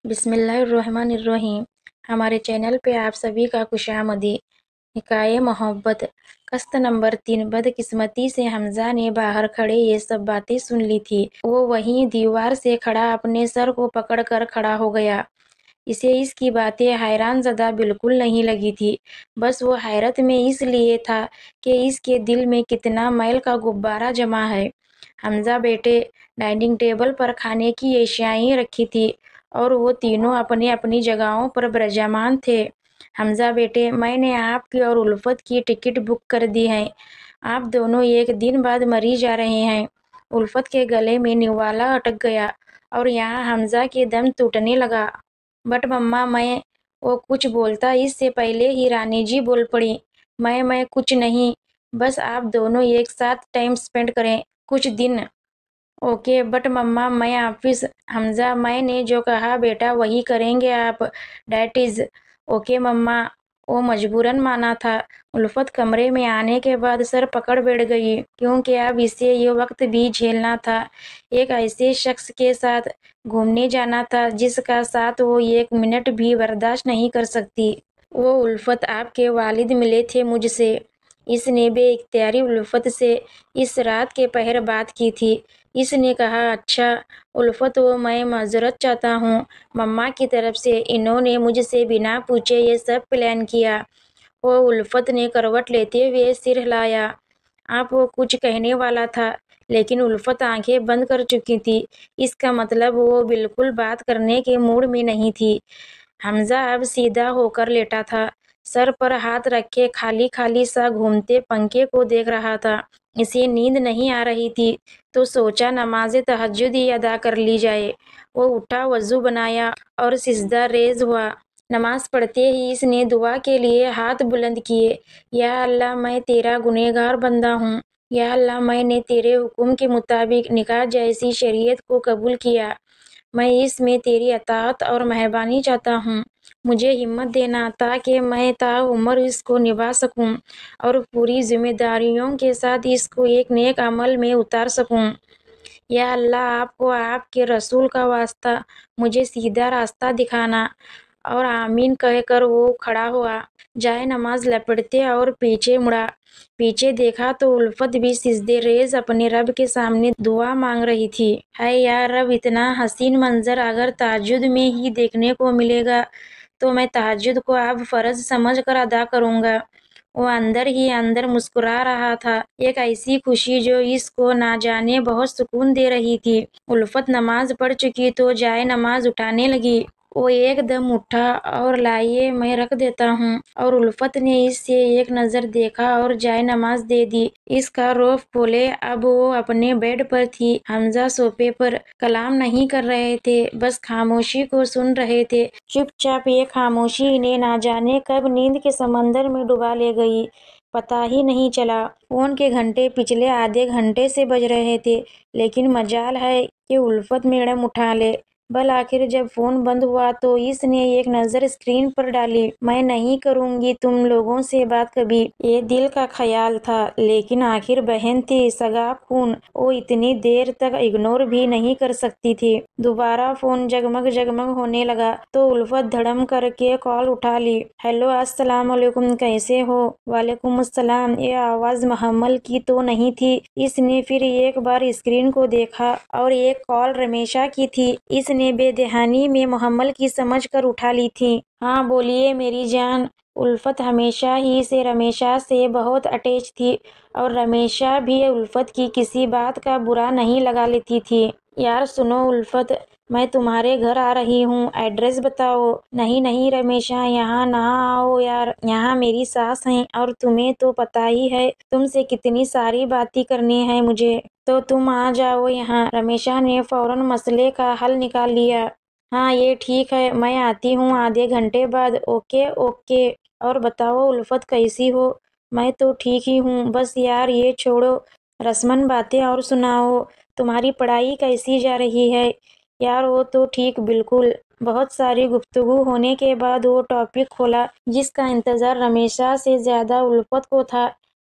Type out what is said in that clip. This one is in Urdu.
بسم اللہ الرحمن الرحیم۔ ہمارے چینل پہ آپ سبھی کا خوش آمدید۔ حکایت محبت قسط نمبر 3۔ بدقسمتی سے حمزہ نے باہر کھڑے یہ سب باتیں سن لی تھی۔ وہ وہیں دیوار سے کھڑا اپنے سر کو پکڑ کر کھڑا ہو گیا۔ اسے اس کی باتیں حیران زدہ بالکل نہیں لگی تھی، بس وہ حیرت میں اس لیے تھا کہ اس کے دل میں کتنا میل کا غبارہ جمع ہے۔ حمزہ بیٹے، ڈائننگ ٹیبل پر کھانے کی اشیائیں رکھی تھی اور وہ تینوں اپنی اپنی جگہوں پر برجمان تھے۔ حمزہ بیٹے، میں نے آپ کی اور الفت کی ٹکٹ بک کر دی ہے۔ آپ دونوں ایک دن بعد مری جا رہے ہیں۔ الفت کے گلے میں نوالا اٹک گیا اور یہاں حمزہ کے دم ٹوٹنے لگا۔ بٹ مما وہ کچھ بولتا اس سے پہلے ہی رانی جی بول پڑی، میں کچھ نہیں، بس آپ دونوں ایک ساتھ ٹائم سپینڈ کریں کچھ دن۔ اوکے بٹ مما میں آفس۔ حمزہ، میں نے جو کہا بیٹا وہی کریں گے آپ۔ ڈیٹ از اوکے مما۔ وہ مجبوراً مانا تھا۔ الفت کمرے میں آنے کے بعد سر پکڑ بیٹھ گئی، کیونکہ اب اسے یہ وقت بھی جھیلنا تھا۔ ایک ایسے شخص کے ساتھ گھومنے جانا تھا جس کا ساتھ وہ ایک منٹ بھی برداشت نہیں کر سکتی۔ وہ الفت، آپ کے والد ملے تھے مجھ سے۔ اس نے بے اختیاری الفت سے اس رات کے پہر بات کی تھی۔ اس نے کہا، اچھا الفت، میں معذرت چاہتا ہوں مما کی طرف سے، انہوں نے مجھ سے بنا پوچھے یہ سب پلان کیا۔ وہ الفت نے کروٹ لیتے ہوئے سر ہلایا۔ آپ وہ کچھ کہنے والا تھا، لیکن الفت آنکھیں بند کر چکی تھی۔ اس کا مطلب وہ بالکل بات کرنے کے موڈ میں نہیں تھی۔ حمزہ اب سیدھا ہو کر لیٹا تھا، سر پر ہاتھ رکھے خالی خالی سا گھومتے پنکھے کو دیکھ رہا تھا۔ اسے نیند نہیں آ رہی تھی تو سوچا نماز تہجد ہی ادا کر لی جائے۔ وہ اٹھا، وضو بنایا اور سجدہ ریز ہوا۔ نماز پڑھتے ہی اس نے دعا کے لیے ہاتھ بلند کیے، یا اللہ میں تیرا گنہگار بندہ ہوں۔ یا اللہ، میں نے تیرے حکم کے مطابق نکاح جیسی شریعت کو قبول کیا۔ میں اس میں تیری اطاعت اور مہربانی چاہتا ہوں۔ مجھے ہمت دینا تاکہ میں تا عمر اس کو نبھا سکوں اور پوری ذمہ داریوں کے ساتھ اس کو ایک نیک عمل میں اتار سکوں۔ یا اللہ، آپ کو آپ کے رسول کا واسطہ مجھے سیدھا راستہ دکھانا۔ اور آمین کہہ کر وہ کھڑا ہوا، جائے نماز لپیٹتے اور پیچھے مڑا۔ پیچھے دیکھا تو الفت بھی سجدے ریز اپنے رب کے سامنے دعا مانگ رہی تھی۔ ہے یا رب، اتنا حسین منظر اگر تہجد میں ہی دیکھنے کو ملے گا تو میں تہجد کو اب فرض سمجھ کر ادا کروں گا۔ وہ اندر ہی اندر مسکرا رہا تھا، ایک ایسی خوشی جو اس کو نہ جانے بہت سکون دے رہی تھی۔ الفت نماز پڑھ چکی تو جائے نماز اٹھانے لگی۔ وہ ایک دم اٹھا اور لائیے میں رکھ دیتا ہوں، اور الفت نے اس سے ایک نظر دیکھا اور جائے نماز دے دی۔ اس کا روف کھولے، اب وہ اپنے بیڈ پر تھی، حمزہ صوفے پر۔ کلام نہیں کر رہے تھے، بس خاموشی کو سن رہے تھے۔ چپ چاپ یہ خاموشی انہیں نہ جانے کب نیند کے سمندر میں ڈبا لے گئی، پتہ ہی نہیں چلا۔ فون کے گھنٹے پچھلے آدھے گھنٹے سے بج رہے تھے، لیکن مجال ہے کہ الفت میڈم اٹھا لے۔ بالآخر جب فون بند ہوا تو اس نے ایک نظر اسکرین پر ڈالی۔ میں نہیں کروں گی تم لوگوں سے بات کبھی، یہ دل کا خیال تھا، لیکن آخر بہن تھی، سگا خون، وہ اتنی دیر تک اگنور بھی نہیں کر سکتی تھی۔ دوبارہ فون جگمگ جگمگ ہونے لگا تو الفت دھڑم کر کے کال اٹھا لی۔ ہیلو، السلام علیکم، کیسے ہو؟ وعلیکم السلام۔ یہ آواز محمل کی تو نہیں تھی؟ اس نے پھر ایک بار اسکرین کو دیکھا اور ایک کال رمیشہ کی تھی۔ اس نے بے دہانی میں محمل کی سمجھ کر اٹھا لی تھی۔ ہاں بولیے میری جان۔ الفت ہمیشہ ہی سے رمیشہ سے بہت اٹیچ تھی اور رمیشہ بھی الفت کی کسی بات کا برا نہیں لگا لیتی تھی۔ یار سنو الفت، میں تمہارے گھر آ رہی ہوں، ایڈریس بتاؤ۔ نہیں نہیں رمیشہ، یہاں نہ آؤ یار، یہاں میری ساس ہیں اور تمہیں تو پتہ ہی ہے تم سے کتنی ساری باتیں کرنی ہیں مجھے، تو تم آ جاؤ یہاں۔ رمیشہ نے فوراً مسئلے کا حل نکال لیا۔ ہاں یہ ٹھیک ہے، میں آتی ہوں آدھے گھنٹے بعد۔ Okay okay. اور بتاؤ الفت کیسی ہو؟ میں تو ٹھیک ہی ہوں، بس یار یہ چھوڑو رسمن باتیں اور سناؤ، تمہاری پڑھائی کیسی جا رہی ہے؟ یار وہ تو ٹھیک بالکل۔ بہت ساری گفتگو ہونے کے بعد وہ ٹاپک کھولا جس کا انتظار رمیشہ سے زیادہ الفت کو تھا۔